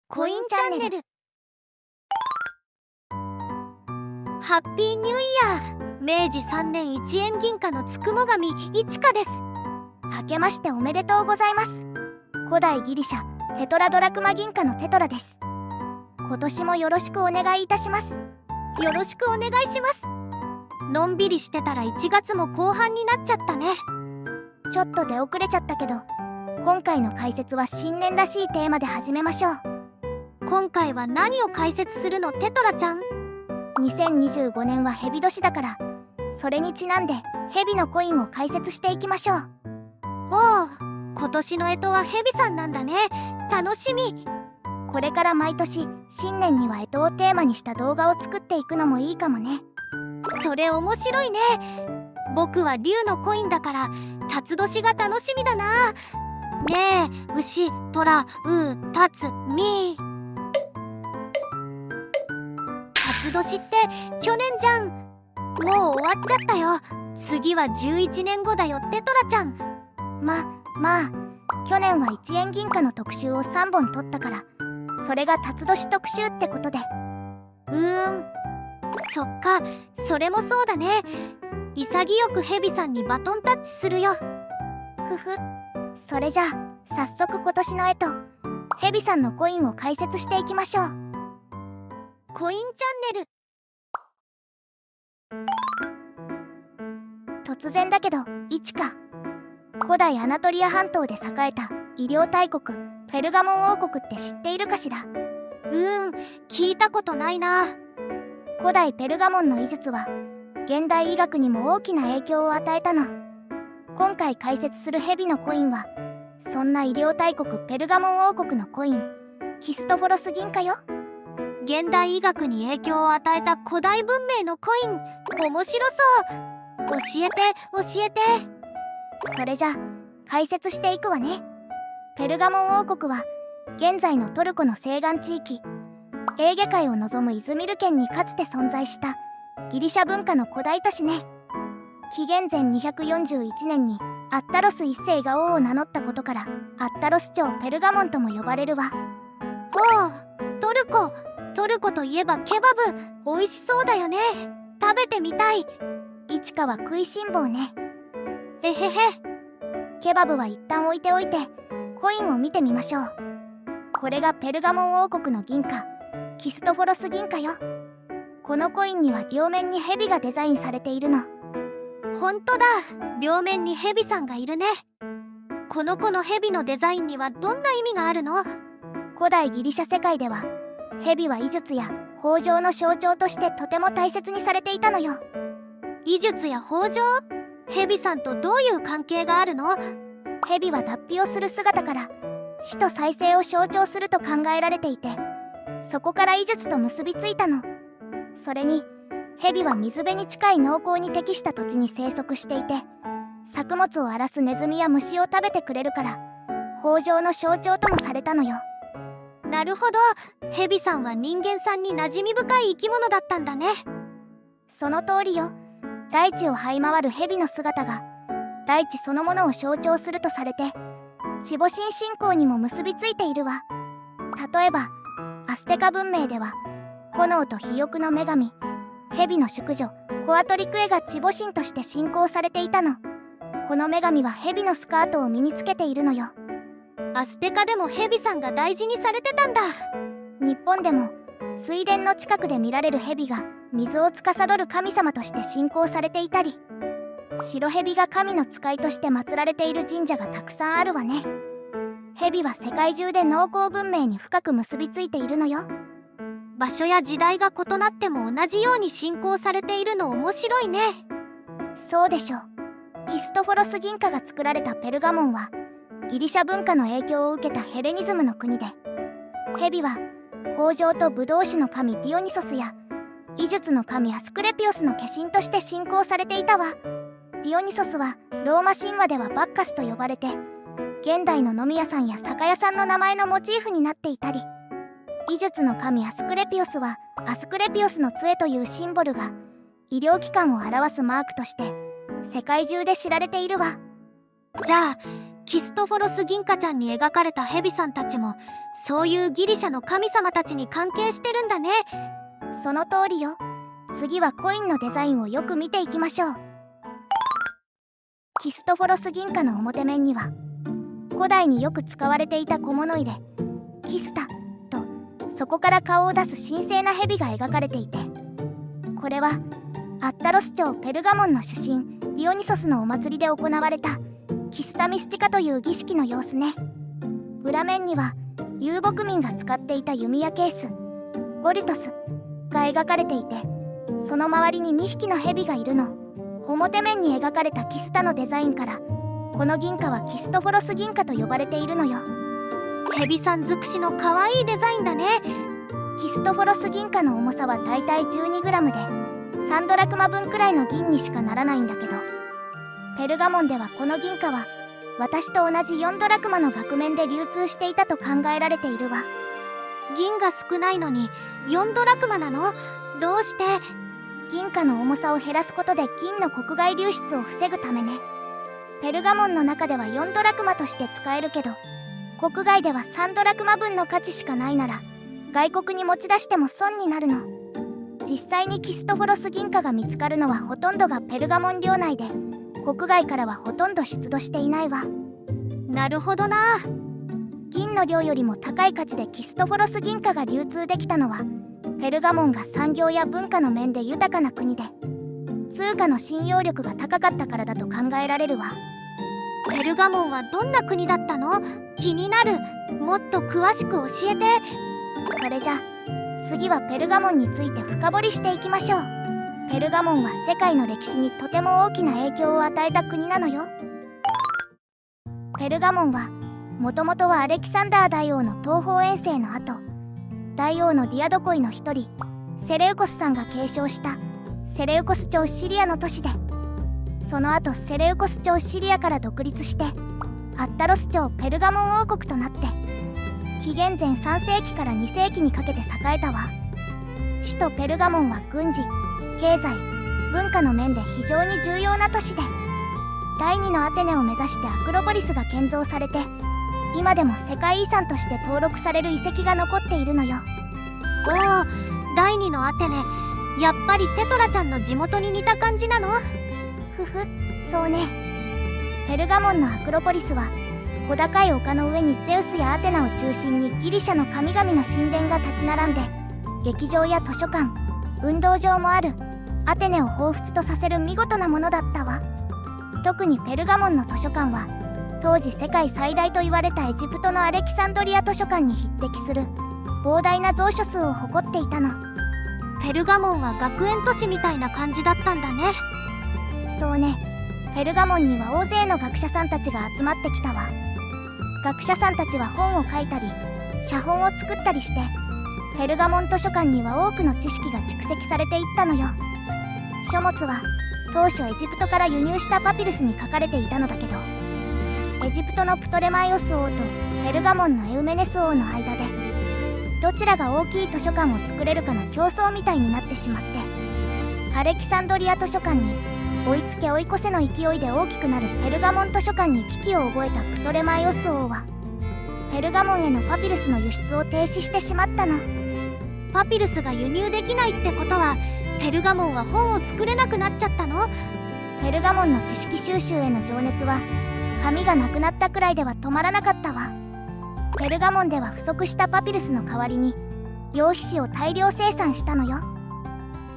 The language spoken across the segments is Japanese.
コインチャンネル。ハッピーニューイヤー。明治3年一円銀貨のつくも神いちかです。明けましておめでとうございます。古代ギリシャテトラドラクマ銀貨のテトラです。今年もよろしくお願いいたします。よろしくお願いします。のんびりしてたら1月も後半になっちゃったね。ちょっと出遅れちゃったけど、今回の解説は新年らしいテーマで始めましょう。今回は何を解説するの、テトラちゃん？2025年はヘビ年だから、それにちなんでヘビのコインを解説していきましょう。おお、今年の干支はヘビさんなんだね。楽しみ。これから毎年新年には干支をテーマにした動画を作っていくのもいいかもね。それ面白いね。僕は竜のコインだから辰年が楽しみだな。ねえ、牛、虎、う、たつ、み。辰年って去年じゃん。もう終わっちゃったよ。次は11年後だよ、テトラちゃん。まあ去年は1円銀貨の特集を3本撮ったから、それが辰年特集ってことで。そっか、それもそうだね。潔くヘビさんにバトンタッチするよ。ふふ。それじゃあ早速今年の干支ヘビさんのコインを解説していきましょう。コインチャンネル。突然だけどいちか、古代アナトリア半島で栄えた医療大国ペルガモン王国って知っているかしら？聞いたことないな。古代ペルガモンの医術は現代医学にも大きな影響を与えたの。今回解説するヘビのコインはそんな医療大国ペルガモン王国のコインキストフォロス銀貨よ。現代医学に影響を与えた古代文明のコイン、面白そう。教えて。それじゃ解説していくわね。ペルガモン王国は現在のトルコの西岸地域、エーゲ海を望むイズミル県にかつて存在したギリシャ文化の古代都市ね。紀元前241年にアッタロス一世が王を名乗ったことからアッタロス朝ペルガモンとも呼ばれるわ。おお、トルコといえばケバブ、美味しそうだよね。食べてみたい。いちかは食いしん坊ね。えへへ。ケバブは一旦置いておいてコインを見てみましょう。これがペルガモン王国の銀貨キストフォロス銀貨よ。このコインには両面にヘビがデザインされているの。ほんとだ、両面にヘビさんがいるね。この子のヘビのデザインにはどんな意味があるの？古代ギリシャ世界ではヘビは医術や豊穣の象徴としてとても大切にされていたのよ。医術や豊穣？ヘビさんとどういう関係があるの？ヘビは脱皮をする姿から死と再生を象徴すると考えられていて、そこから医術と結びついたの。それにヘビは水辺に近い農耕に適した土地に生息していて、作物を荒らすネズミや虫を食べてくれるから豊穣の象徴ともされたのよ。なるほど、ヘビさんは人間さんに馴染み深い生き物だったんだね。その通りよ。大地を這い回るヘビの姿が大地そのものを象徴するとされて、守護神信仰にも結びついているわ。例えばアステカ文明では炎と肥沃の女神ヘビの淑女コアトリクエが守護神として信仰されていたの。この女神はヘビのスカートを身につけているのよ。アステカでもヘビさんが大事にされてたんだ。日本でも水田の近くで見られるヘビが水を司る神様として信仰されていたり、白ヘビが神の使いとして祀られている神社がたくさんあるわね。ヘビは世界中で農耕文明に深く結びついているのよ。場所や時代が異なっても同じように信仰されているの面白いね。そうでしょう。キストフォロス銀貨が作られたペルガモンはギリシャ文化の影響を受けたヘレニズムの国で、ヘビは豊穣とブドウ酒の神ディオニソスや医術の神アスクレピオスの化身として信仰されていたわ。ディオニソスはローマ神話ではバッカスと呼ばれて、現代の飲み屋さんや酒屋さんの名前のモチーフになっていたり、医術の神アスクレピオスはアスクレピオスの杖というシンボルが医療機関を表すマークとして世界中で知られているわ。じゃあキストフォロス銀貨ちゃんに描かれたヘビさんたちもそういうギリシャの神様たちに関係してるんだね。その通りよ。次はコインのデザインをよく見ていきましょう。キストフォロス銀貨の表面には古代によく使われていた小物入れキスタとそこから顔を出す神聖なヘビが描かれていて、これはアッタロス朝ペルガモンの主神ディオニソスのお祭りで行われたキスタミスティカという儀式の様子ね。裏面には遊牧民が使っていた弓矢ケースゴリトスが描かれていて、その周りに2匹のヘビがいるの。表面に描かれたキスタのデザインからこの銀貨はキストフォロス銀貨と呼ばれているのよ。ヘビさん尽くしの可愛いデザインだね。キストフォロス銀貨の重さはだいたい 12g で3ドラクマ分くらいの銀にしかならないんだけど、ペルガモンではこの銀貨は私と同じ4ドラクマの額面で流通していたと考えられているわ。銀が少ないのに4ドラクマなの？どうして？銀貨の重さを減らすことで銀の国外流出を防ぐためね。ペルガモンの中では4ドラクマとして使えるけど、国外では3ドラクマ分の価値しかないなら外国に持ち出しても損になるの。実際にキストフォロス銀貨が見つかるのはほとんどがペルガモン領内で、国外からはほとんど出土していないわ。なるほどな。銀の量よりも高い価値でキストフォロス銀貨が流通できたのは、ペルガモンが産業や文化の面で豊かな国で通貨の信用力が高かったからだと考えられるわ。ペルガモンはどんな国だったの？気になる。もっと詳しく教えて。それじゃ次はペルガモンについて深掘りしていきましょう。ペルガモンは世界の歴史にとても大きな影響を与えた国なのよ。ペルガモンはもともとはアレキサンダー大王の東方遠征の後、大王のディアドコイの一人セレウコスさんが継承したセレウコス朝シリアの都市で、その後セレウコス朝シリアから独立してアッタロス朝ペルガモン王国となって紀元前3世紀から2世紀にかけて栄えたわ。首都ペルガモンは軍事、経済、文化の面で非常に重要な都市で、第2のアテネを目指してアクロポリスが建造されて、今でも世界遺産として登録される遺跡が残っているのよ。おお、第2のアテネ、やっぱりテトラちゃんの地元に似た感じなの？ふふ、そうね。ペルガモンのアクロポリスは小高い丘の上にゼウスやアテナを中心にギリシャの神々の神殿が立ち並んで、劇場や図書館、運動場もあるアテネを彷彿とさせる見事なものだったわ。特にペルガモンの図書館は当時世界最大と言われたエジプトのアレキサンドリア図書館に匹敵する膨大な蔵書数を誇っていたの。ペルガモンは学園都市みたいな感じだったんだね。そうね。ペルガモンには大勢の学者さんたちが集まってきたわ。学者さんたちは本を書いたり写本を作ったりして、ペルガモン図書館には多くの知識が蓄積されていったのよ。書物は当初エジプトから輸入したパピルスに書かれていたのだけど、エジプトのプトレマイオス王とペルガモンのエウメネス王の間でどちらが大きい図書館を作れるかの競争みたいになってしまって、アレキサンドリア図書館に追いつけ追い越せの勢いで大きくなるペルガモン図書館に危機を覚えたプトレマイオス王はペルガモンへのパピルスの輸出を停止してしまったの。パピルスが輸入できないってことはペルガモンは本を作れなくなっちゃったの？ペルガモンの知識収集への情熱は紙がなくなったくらいでは止まらなかったわ。ペルガモンでは不足したパピルスの代わりに羊皮紙を大量生産したのよ。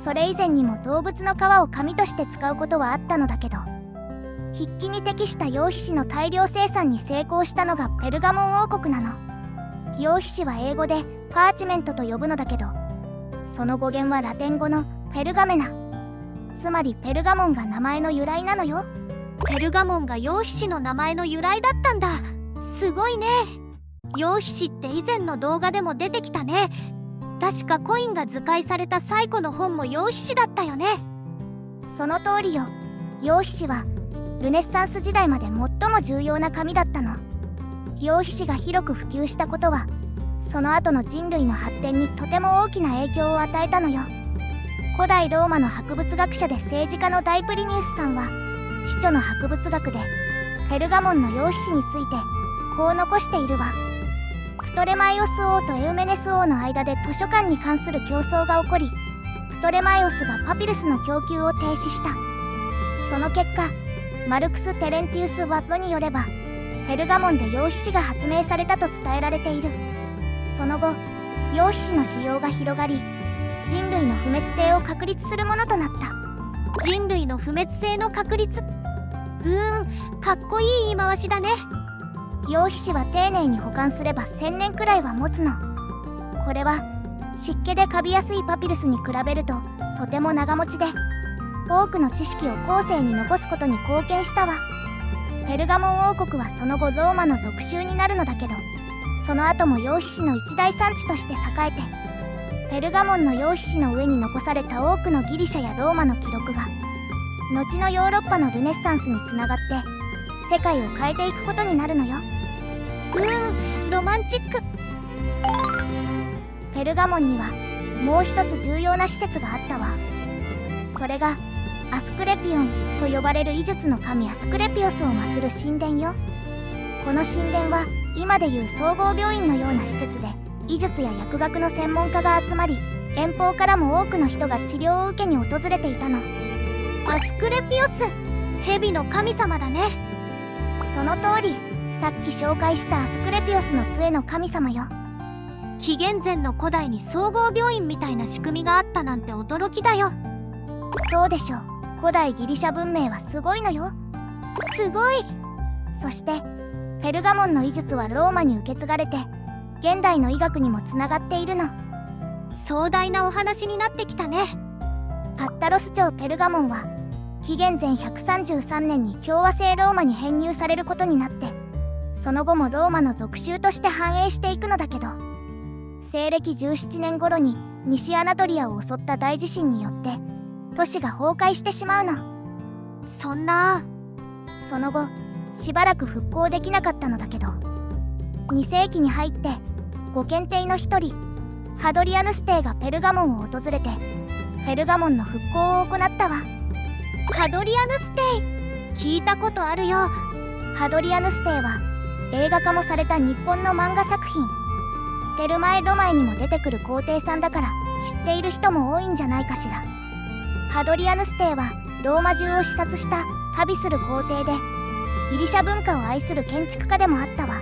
それ以前にも動物の皮を紙として使うことはあったのだけど、筆記に適した羊皮紙の大量生産に成功したのがペルガモン王国なの。羊皮紙は英語でパーチメントと呼ぶのだけど、その語源はラテン語のペルガメナ、つまりペルガモンが名前の由来なのよ。ペルガモンが羊皮紙の名前の由来だったんだ。すごいね。羊皮紙って以前の動画でも出てきたね。確かコインが図解された最古の本も羊皮紙だったよね。その通りよ。羊皮紙はルネッサンス時代まで最も重要な紙だったの。羊皮紙が広く普及したことはその後の人類の発展にとても大きな影響を与えたのよ。古代ローマの博物学者で政治家のダイプリニウスさんは司書の博物学でペルガモンの楊妃氏についてこう残しているわ。プトレマイオス王とエウメネス王の間で図書館に関する競争が起こり、プトレマイオスがパピルスの供給を停止した。その結果、マルクス・テレンティウス・ワプロによればペルガモンで楊妃氏が発明されたと伝えられている。その後、楊妃氏の使用が広がり、人類の不滅性を確立するものとなった。人類の不滅性の確立。かっこいい言い回しだね。楊妃氏は丁寧に保管すれば1000年くらいは持つの。これは湿気でカビやすいパピルスに比べるととても長持ちで、多くの知識を後世に残すことに貢献したわ。ペルガモン王国はその後ローマの属州になるのだけど、その後も楊妃氏の一大産地として栄えて、ペルガモンの楊妃氏の上に残された多くのギリシャやローマの記録が後のヨーロッパのルネッサンスにつながって世界を変えていくことになるのよ。ロマンチック。ペルガモンにはもう一つ重要な施設があったわ。それがアスクレピオンと呼ばれる医術の神アスクレピオスを祀る神殿よ。この神殿は今でいう総合病院のような施設で、医術や薬学の専門家が集まり、遠方からも多くの人が治療を受けに訪れていたの。アスクレピオス、蛇の神様だね。その通り、さっき紹介したアスクレピオスの杖の神様よ。紀元前の古代に総合病院みたいな仕組みがあったなんて驚きだよ。そうでしょ。古代ギリシャ文明はすごいのよ。すごい。そしてペルガモンの医術はローマに受け継がれて、現代の医学にもつながっているの。壮大なお話になってきたね。パッタロス朝ペルガモンは紀元前133年に共和制ローマに編入されることになって、その後もローマの属州として繁栄していくのだけど、西暦17年頃に西アナトリアを襲った大地震によって都市が崩壊してしまうの。そんな。その後しばらく復興できなかったのだけど、2世紀に入ってご検定の一人ハドリアヌス帝がペルガモンを訪れてペルガモンの復興を行ったわ。ハドリアヌス帝、聞いたことあるよ。ハドリアヌス帝は映画化もされた日本の漫画作品テルマエ・ロマエにも出てくる皇帝さんだから知っている人も多いんじゃないかしら。ハドリアヌス帝はローマ中を視察した旅する皇帝で、ギリシャ文化を愛する建築家でもあったわ。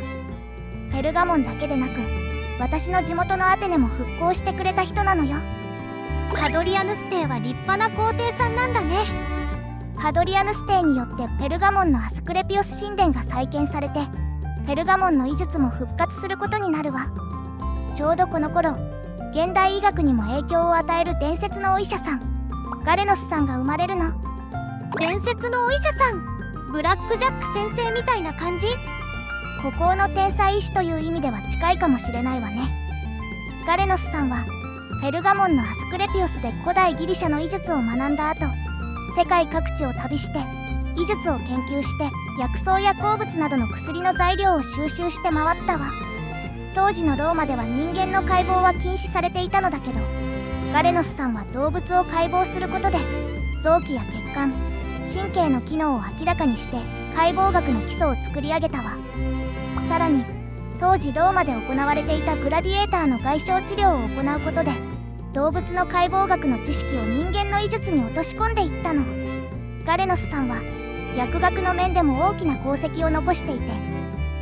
ペルガモンだけでなく私の地元のアテネも復興してくれた人なのよ。ハドリアヌス帝は立派な皇帝さんなんだね。ハドリアヌス帝によってペルガモンのアスクレピオス神殿が再建されて、ペルガモンの医術も復活することになるわ。ちょうどこの頃、現代医学にも影響を与える伝説のお医者さんガレノスさんが生まれるの。伝説のお医者さん、ブラックジャック先生みたいな感じ？孤高の天才医師という意味では近いかもしれないわね。ガレノスさんはペルガモンのアスクレピオスで古代ギリシャの医術を学んだ後、世界各地を旅して医術を研究して薬草や鉱物などの薬の材料を収集して回ったわ。当時のローマでは人間の解剖は禁止されていたのだけど、ガレノスさんは動物を解剖することで臓器や血管、神経の機能を明らかにして解剖学の基礎を作り上げたわ。さらに当時ローマで行われていたグラディエーターの外傷治療を行うことで、動物の解剖学の知識を人間の医術に落とし込んでいったの。ガレノスさんは薬学の面でも大きな功績を残していて、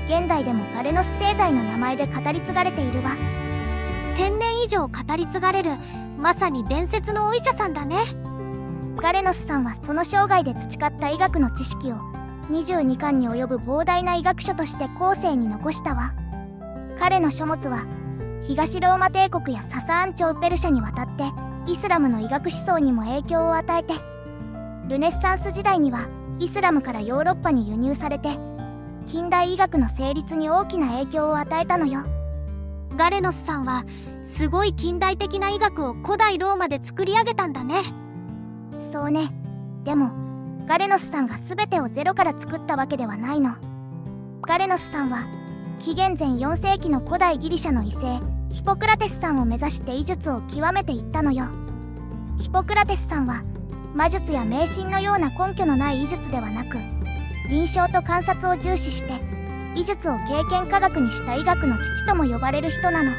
現代でもガレノス製剤の名前で語り継がれているわ。1000年以上語り継がれる、まさに伝説のお医者さんだね。ガレノスさんはその生涯で培った医学の知識を22巻に及ぶ膨大な医学書として後世に残したわ。彼の書物は東ローマ帝国やササーン朝ペルシャにわたってイスラムの医学思想にも影響を与えて、ルネッサンス時代にはイスラムからヨーロッパに輸入されて近代医学の成立に大きな影響を与えたのよ。ガレノスさんはすごい近代的な医学を古代ローマで作り上げたんだね。そうね。でもガレノスさんが全てをゼロから作ったわけではないの。ガレノスさんは紀元前4世紀の古代ギリシャの医聖ヒポクラテスさんを目指して医術を極めていったのよ。ヒポクラテスさんは魔術や迷信のような根拠のない医術ではなく、臨床と観察を重視して医術を経験科学にした医学の父とも呼ばれる人なの。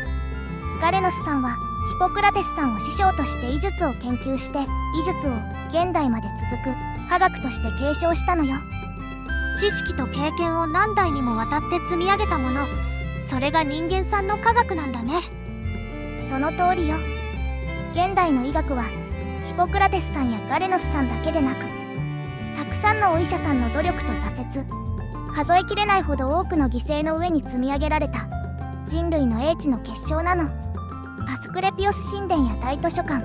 ガレノスさんはヒポクラテスさんを師匠として医術を研究して医術を現代まで続く科学として継承したのよ。知識と経験を何代にもわたって積み上げたもの、それが人間さんの科学なんだね。その通りよ。現代の医学はヒポクラテスさんやガレノスさんだけでなく、たくさんのお医者さんの努力と挫折、数えきれないほど多くの犠牲の上に積み上げられた人類の英知の結晶なの。アスクレピオス神殿や大図書館、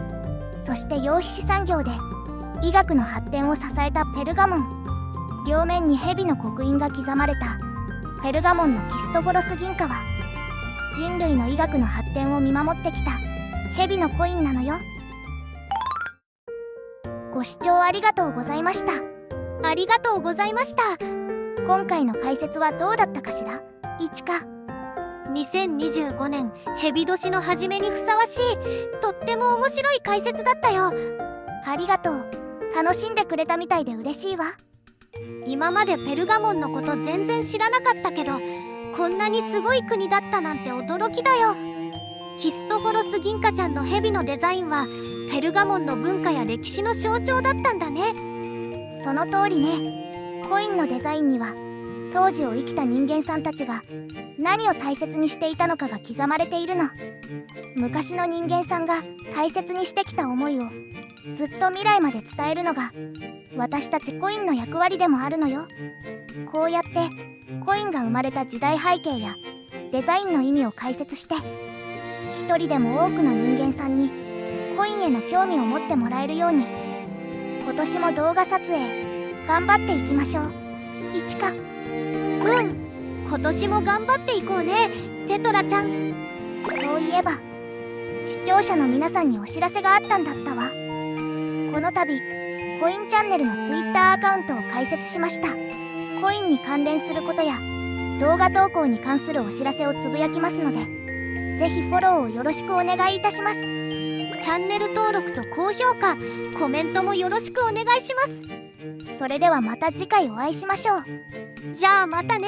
そして羊皮紙産業で医学の発展を支えたペルガモン。両面に蛇の刻印が刻まれたペルガモンのキストフォロス銀貨は、人類の医学の発展を見守ってきた蛇のコインなのよ。ご視聴ありがとうございました。ありがとうございました。今回の解説はどうだったかしら、いちか。2025年蛇年の初めにふさわしい、とっても面白い解説だったよ。ありがとう。楽しんでくれたみたいで嬉しいわ。今までペルガモンのこと全然知らなかったけど、こんなにすごい国だったなんて驚きだよ。キストフォロス銀貨ちゃんの蛇のデザインはペルガモンの文化や歴史の象徴だったんだね。その通りね。コインのデザインには当時を生きた人間さんたちが何を大切にしていたのかが刻まれているの。昔の人間さんが大切にしてきた思いをずっと未来まで伝えるのが私たちコインの役割でもあるのよ。こうやってコインが生まれた時代背景やデザインの意味を解説して、一人でも多くの人間さんにコインへの興味を持ってもらえるように、今年も動画撮影頑張っていきましょう。いちか。今年も頑張っていこうね、テトラちゃん。そういえば視聴者の皆さんにお知らせがあったんだったわ。この度コインチャンネルの Twitter アカウントを開設しました。コインに関連することや動画投稿に関するお知らせをつぶやきますので、ぜひフォローをよろしくお願いいたします。チャンネル登録と高評価、コメントもよろしくお願いします。それではまた次回お会いしましょう。じゃあまたね。